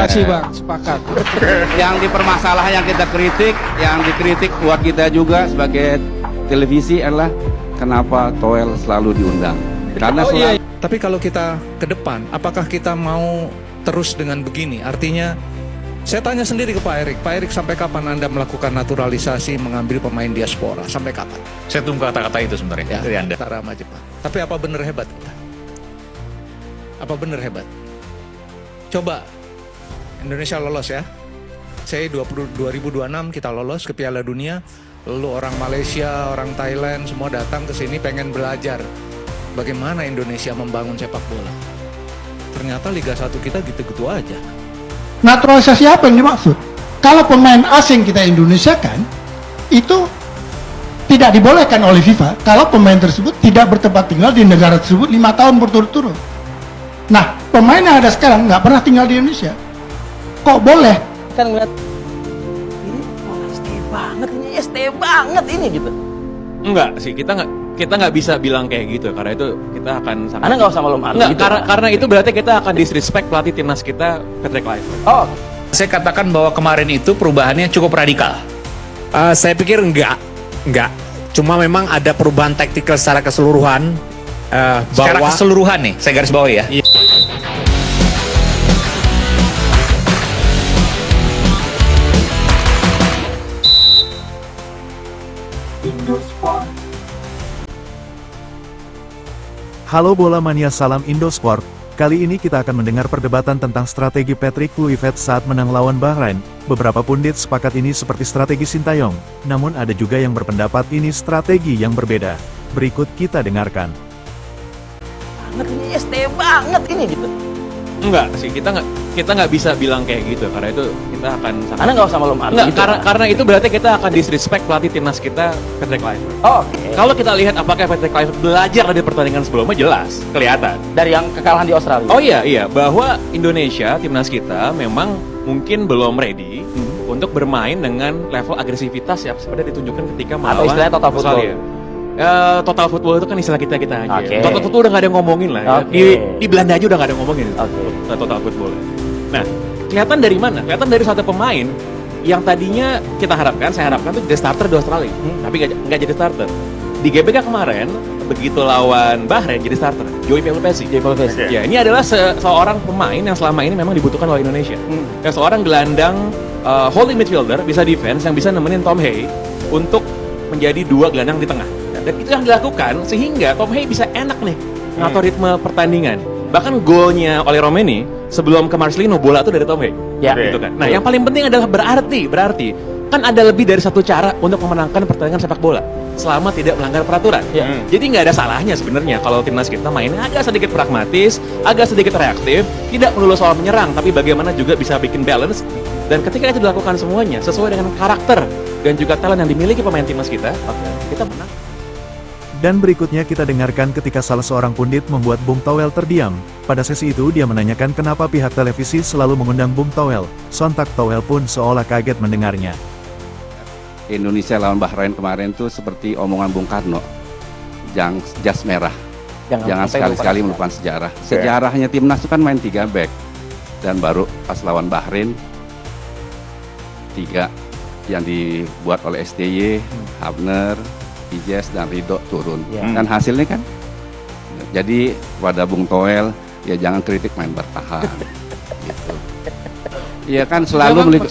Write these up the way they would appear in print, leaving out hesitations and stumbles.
kasih Bang, sepakat. Yang dipermasalahkan, yang kita kritik, yang dikritik buat kita juga sebagai televisi adalah kenapa Toel selalu diundang. Karena selalu... Tapi kalau kita ke depan, apakah kita mau terus dengan begini? Artinya, saya tanya sendiri ke Pak Erik sampai kapan Anda melakukan naturalisasi, mengambil pemain diaspora? Sampai kapan? Saya tunggu kata-kata itu sebenarnya dari Anda. Antara sama Jepang. Tapi apa benar hebat kita? Apa benar hebat? Coba Indonesia lolos ya. Saya 2026 kita lolos ke Piala Dunia. Lalu orang Malaysia, orang Thailand semua datang ke sini pengen belajar bagaimana Indonesia membangun sepak bola. Ternyata Liga 1 kita gitu-gitu aja. Naturalisasi apa yang dimaksud? Kalau pemain asing kita Indonesia kan, itu tidak dibolehkan oleh FIFA kalau pemain tersebut tidak bertempat tinggal di negara tersebut 5 tahun berturut-turut. Nah, pemain yang ada sekarang nggak pernah tinggal di Indonesia. Kok boleh? Kan ngeliat ini ST banget ini, ST banget ini gitu. Enggak sih, kita nggak bisa bilang kayak gitu karena itu kita akan sangat. Anda nggak usah malu-malu. Enggak, Gitu, karena itu berarti kita akan disrespect pelatih timnas kita, Patrick Kluivert. Oh, Saya katakan bahwa kemarin itu perubahannya cukup radikal. Saya pikir enggak. Cuma memang ada perubahan taktikal secara keseluruhan. Secara Bahwa keseluruhan nih, saya garis bawahi ya. Halo bola mania, salam Indosport. Kali ini kita akan mendengar perdebatan tentang strategi Patrick Kluivert saat menang lawan Bahrain. Beberapa pundit sepakat ini seperti strategi Sintayong, namun ada juga yang berpendapat ini strategi yang berbeda. Berikut kita dengarkan. banget ini, ST banget ini gitu. Enggak sih, kita nggak bisa bilang kayak gitu karena itu kita akan sangat. Anda nggak usah malu-malu. Enggak, Gitu. karena itu berarti kita akan disrespect pelatih timnas kita, Patrick Kluivert. Oh, oke. Kalau kita lihat apakah Patrick Kluivert belajar dari pertandingan sebelumnya, jelas kelihatan. Dari yang kekalahan di Australia. Oh iya, bahwa Indonesia, timnas kita memang mungkin belum ready untuk bermain dengan level agresivitas ya seperti ditunjukkan ketika Atau melawan istilahnya total football. Australia. Total football itu kan istilah kita aja. Oke. Total football udah nggak ada yang ngomongin lah. Ya. Oke. Di Belanda aja udah nggak ada yang ngomongin. Oke. Total football. Nah, kelihatan dari mana? Kelihatan dari satu pemain yang tadinya saya harapkan tuh jadi starter di Australia, tapi nggak jadi starter. Di GBK kemarin begitu lawan Bahrain jadi starter. Joey Pelupesi. Ya, ini adalah seorang pemain yang selama ini memang dibutuhkan oleh Indonesia. Ya, seorang gelandang holding midfielder, bisa defense, yang bisa nemenin Tom Hay untuk menjadi dua gelandang di tengah. Dan itu yang dilakukan sehingga Tom Hay bisa enak nih ngatur ritme pertandingan. Bahkan golnya oleh Romeni sebelum ke Marcelino, bola itu dari Tom Hay. Ya. Gitu kan. Nah, yang paling penting adalah berarti kan ada lebih dari satu cara untuk memenangkan pertandingan sepak bola selama tidak melanggar peraturan. Ya. Jadi nggak ada salahnya sebenarnya kalau timnas kita mainnya agak sedikit pragmatis, agak sedikit reaktif, tidak melulu soal menyerang, tapi bagaimana juga bisa bikin balance. Dan ketika itu dilakukan semuanya sesuai dengan karakter dan juga talent yang dimiliki pemain timnas kita, kita menang. Dan berikutnya kita dengarkan ketika salah seorang pundit membuat Bung Toel terdiam. Pada sesi itu dia menanyakan kenapa pihak televisi selalu mengundang Bung Toel. Sontak Toel pun seolah kaget mendengarnya. Indonesia lawan Bahrain kemarin tuh seperti omongan Bung Karno, jas merah. Jangan sekali-sekali melupakan sejarah. Sejarahnya timnas itu kan main 3 back, dan baru pas lawan Bahrain 3 yang dibuat oleh STY, Hafner, Pijes dan Ridho turun. Dan hasilnya kan, jadi pada Bung Toel ya jangan kritik main bertahan. Gitu. Ya kan selalu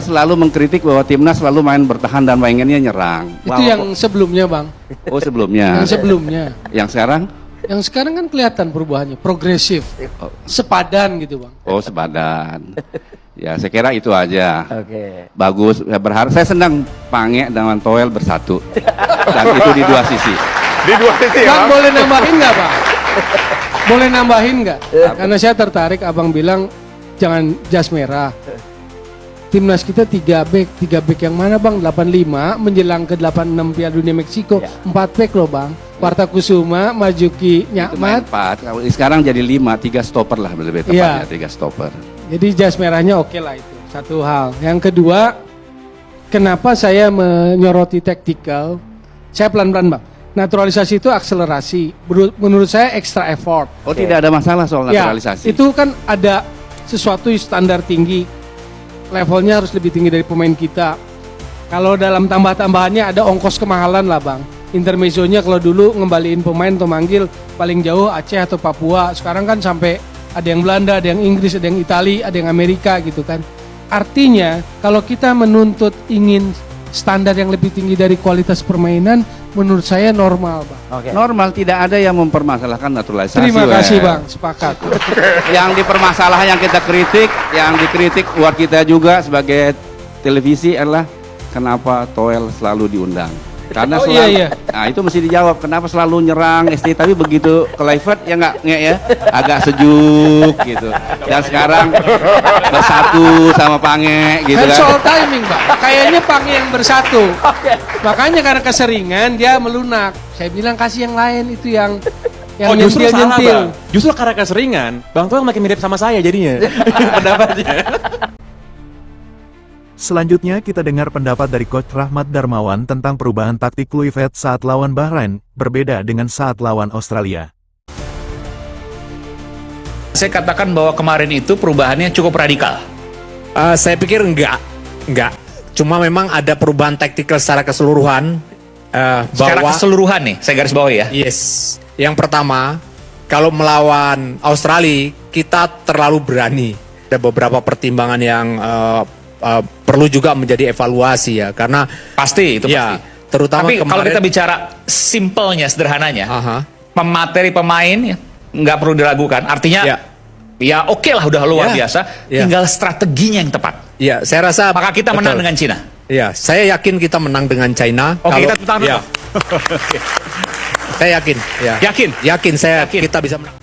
selalu mengkritik bahwa timnas selalu main bertahan dan mainnya nyerang. Itu yang sebelumnya Bang. Oh sebelumnya. Yang sebelumnya. Yang sekarang? Yang sekarang kan kelihatan perubahannya, progresif, sepadan gitu Bang. Oh sepadan. Ya saya kira itu aja. Oke. Bagus. Saya berharap. Saya senang Pange dengan Toel bersatu. Dan itu di dua sisi. Di dua sisi ya. Bang, boleh nambahin nggak Bang? Boleh nambahin nggak? Karena saya tertarik Abang bilang jangan jas merah. Timnas kita 3 back yang mana Bang? 85 menjelang ke 86 Piala Dunia Meksiko. 4 back loh Bang. Warta Kusuma, Majuki, Nyakmat. 4. Kalau sekarang jadi 5, 3 stopper lah lebih tepatnya, 3 stopper. Jadi jas merahnya oke lah itu. Satu hal. Yang kedua, kenapa saya menyoroti taktikal? Saya pelan-pelan Bang. Naturalisasi itu akselerasi. Menurut saya extra effort. Oh tidak ada masalah soal naturalisasi. Ya, itu kan ada sesuatu standar tinggi, levelnya harus lebih tinggi dari pemain kita. Kalau dalam tambah-tambahannya ada ongkos kemahalan lah bang. Intermezzonya kalau dulu ngembaliin pemain atau manggil paling jauh Aceh atau Papua, sekarang kan sampai ada yang Belanda, ada yang Inggris, ada yang Itali, ada yang Amerika gitu kan. Artinya kalau kita menuntut ingin standar yang lebih tinggi dari kualitas permainan, menurut saya normal bang. Normal, tidak ada yang mempermasalahkan naturalisasi. Terima kasih bang, sepakat. Yang dipermasalahkan, yang kita kritik, yang dikritik buat kita juga sebagai televisi adalah kenapa Toel selalu diundang. Karena selalu, iya. Nah itu mesti dijawab, kenapa selalu nyerang ST, tapi begitu ke Livet ya nggak ya, agak sejuk gitu. Dan sekarang bersatu sama Pange gitu Kan kan. soal timing bang, kayaknya Pange yang bersatu. Makanya karena keseringan dia melunak. Saya bilang kasih yang lain itu yang justru salah, nyentil. Bang. Justru karena keseringan, Bang Toel makin mirip sama saya jadinya. Pendapatnya. Selanjutnya kita dengar pendapat dari Coach Rahmat Darmawan tentang perubahan taktik Kluivert saat lawan Bahrain, berbeda dengan saat lawan Australia. Saya katakan bahwa kemarin itu perubahannya cukup radikal. Saya pikir enggak. Cuma memang ada perubahan taktikal secara keseluruhan. Secara Bahwa keseluruhan nih, saya garis bawahi ya. yes, yang pertama, kalau melawan Australia kita terlalu berani. Ada beberapa pertimbangan yang perlu juga menjadi evaluasi ya, karena Pasti, itu ya, pasti. terutama Tapi kalau kemarin. kita bicara simpelnya, sederhananya, Aha. pemateri pemain ya, nggak perlu diragukan. Artinya, ya oke lah udah luar Ya. biasa. Ya. Tinggal strateginya yang tepat. Ya, saya rasa Maka kita menang betul. dengan Cina. Ya, saya yakin kita menang dengan China. Oke, kita tepuk tangan ya. dulu. Saya yakin. Ya. Yakin? Yakin kita bisa menang.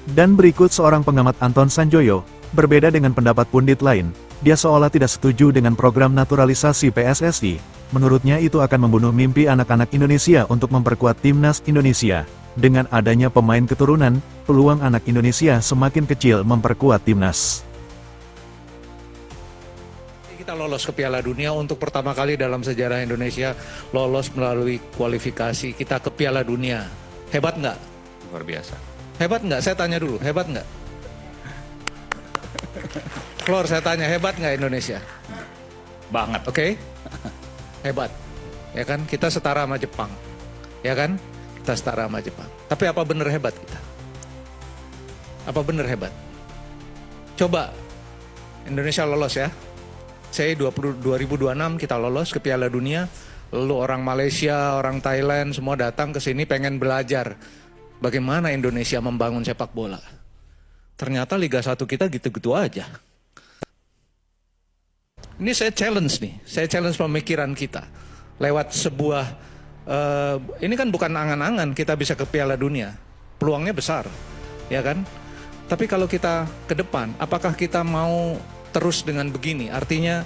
Dan berikut seorang pengamat Anton Sanjoyo, berbeda dengan pendapat pundit lain, dia seolah tidak setuju dengan program naturalisasi PSSI. Menurutnya itu akan membunuh mimpi anak-anak Indonesia untuk memperkuat timnas Indonesia. Dengan adanya pemain keturunan, peluang anak Indonesia semakin kecil memperkuat timnas. Kita lolos ke Piala Dunia untuk pertama kali dalam sejarah Indonesia, lolos melalui kualifikasi kita ke Piala Dunia. Hebat nggak? Luar biasa. Hebat nggak? Saya tanya dulu, hebat nggak? Flor, saya tanya, hebat nggak Indonesia? Banget. Oke? Hebat. Ya kan? Kita setara sama Jepang. Ya kan? Kita setara sama Jepang. Tapi apa benar hebat kita? Apa benar hebat? Coba Indonesia lolos ya. Saya 2026 kita lolos ke Piala Dunia. Lalu orang Malaysia, orang Thailand semua datang ke sini pengen belajar bagaimana Indonesia membangun sepak bola. Ternyata Liga 1 kita gitu-gitu aja. Ini saya challenge nih, saya challenge pemikiran kita. Lewat sebuah, ini kan bukan angan-angan kita bisa ke Piala Dunia. Peluangnya besar, ya kan? Tapi kalau kita ke depan, apakah kita mau terus dengan begini? Artinya,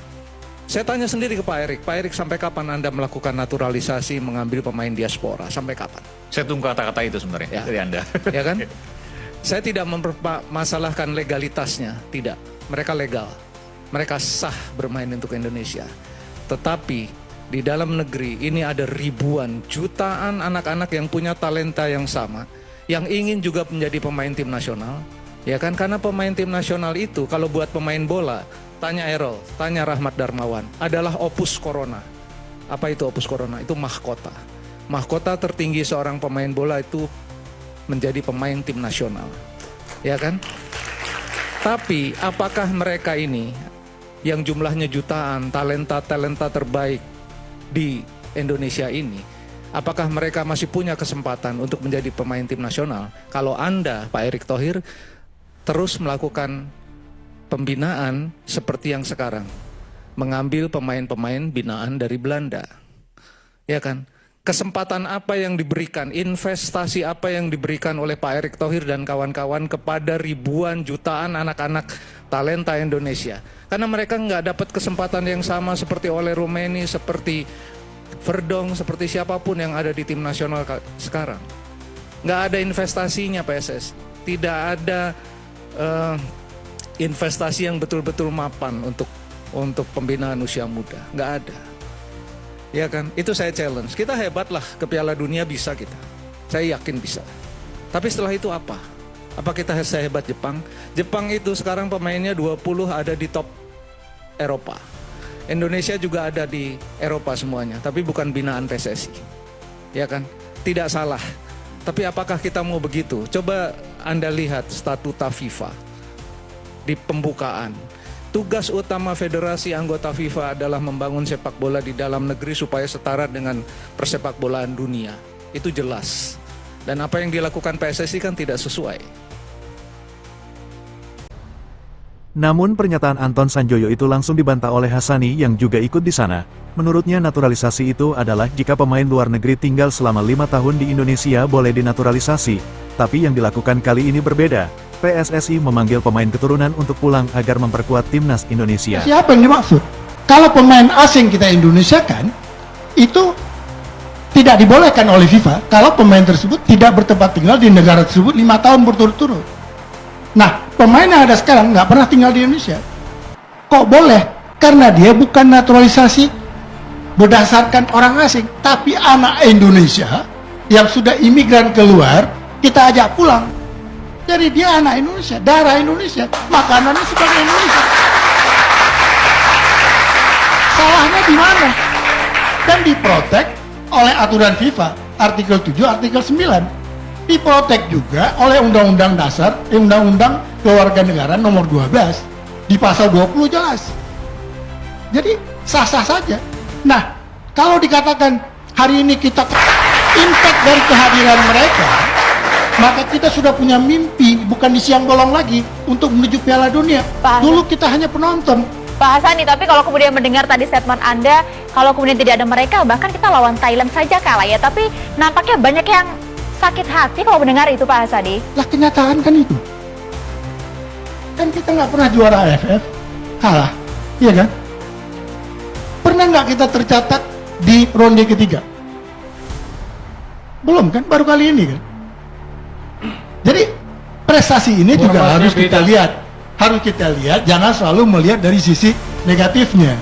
saya tanya sendiri ke Pak Erik sampai kapan Anda melakukan naturalisasi, mengambil pemain diaspora? Sampai kapan? Saya tunggu kata-kata itu sebenarnya Ya. dari Anda. Ya kan? Saya tidak mempermasalahkan legalitasnya, tidak. Mereka legal. Mereka sah bermain untuk Indonesia. Tetapi di dalam negeri ini ada ribuan, jutaan anak-anak yang punya talenta yang sama, yang ingin juga menjadi pemain tim nasional. Ya kan, karena pemain tim nasional itu kalau buat pemain bola, tanya Errol, tanya Rahmat Darmawan, adalah opus corona. Apa itu opus corona? Itu mahkota. Mahkota tertinggi seorang pemain bola itu menjadi pemain tim nasional. Ya kan? Tapi apakah mereka ini yang jumlahnya jutaan, talenta-talenta terbaik di Indonesia ini, apakah mereka masih punya kesempatan untuk menjadi pemain tim nasional? Kalau Anda, Pak Erick Thohir, terus melakukan pembinaan seperti yang sekarang, mengambil pemain-pemain binaan dari Belanda, ya kan? Kesempatan apa yang diberikan, investasi apa yang diberikan oleh Pak Erick Thohir dan kawan-kawan kepada ribuan jutaan anak-anak talenta Indonesia? Karena mereka nggak dapat kesempatan yang sama seperti oleh Romeni, seperti Verdong, seperti siapapun yang ada di tim nasional sekarang. Nggak ada investasinya PSS, tidak ada investasi yang betul-betul mapan untuk pembinaan usia muda, nggak ada. Ya kan, itu saya challenge. Kita hebat lah, ke Piala Dunia bisa kita. Saya yakin bisa. Tapi setelah itu apa? Apa kita sehebat Jepang? Jepang itu sekarang pemainnya 20 ada di top Eropa. Indonesia juga ada di Eropa semuanya, tapi bukan binaan PSSI. Ya kan? Tidak salah. Tapi apakah kita mau begitu? Coba Anda lihat statuta FIFA di pembukaan. Tugas utama federasi anggota FIFA adalah membangun sepak bola di dalam negeri supaya setara dengan persepak bolaan dunia. Itu jelas. Dan apa yang dilakukan PSSI kan tidak sesuai. Namun pernyataan Anton Sanjoyo itu langsung dibantah oleh Hassani yang juga ikut di sana. Menurutnya naturalisasi itu adalah jika pemain luar negeri tinggal selama 5 tahun di Indonesia boleh dinaturalisasi. Tapi yang dilakukan kali ini berbeda. PSSI memanggil pemain keturunan untuk pulang agar memperkuat timnas Indonesia. Siapa yang dimaksud? Kalau pemain asing kita Indonesia kan, itu tidak dibolehkan oleh FIFA kalau pemain tersebut tidak bertempat tinggal di negara tersebut 5 tahun berturut-turut. Nah, pemain yang ada sekarang nggak pernah tinggal di Indonesia. Kok boleh? Karena dia bukan naturalisasi berdasarkan orang asing, tapi anak Indonesia yang sudah imigran keluar, kita ajak pulang. Jadi dia anak Indonesia, darah Indonesia, makanannya sebagai Indonesia. Salahnya di mana? Dan diprotek oleh aturan FIFA, artikel 7, artikel 9. Diprotek juga oleh Undang-Undang Dasar, Undang-Undang Kewarganegaraan nomor 12 di pasal 20 jelas. Jadi sah-sah saja. Nah, kalau dikatakan hari ini kita impact dari kehadiran mereka, maka kita sudah punya mimpi, bukan di siang bolong lagi untuk menuju Piala Dunia. Dulu kita hanya penonton. Pak Hassani, tapi kalau kemudian mendengar tadi statement Anda, kalau kemudian tidak ada mereka, bahkan kita lawan Thailand saja kalah ya. Tapi nampaknya banyak yang sakit hati kalau mendengar itu, Pak Hassani. Lah kenyataan kan itu. Kan kita nggak pernah juara AFF, kalah, iya kan? Pernah nggak kita tercatat di ronde ketiga? Belum kan, baru kali ini kan? Jadi prestasi ini juga harus kita lihat. Harus kita lihat, jangan selalu melihat dari sisi negatifnya.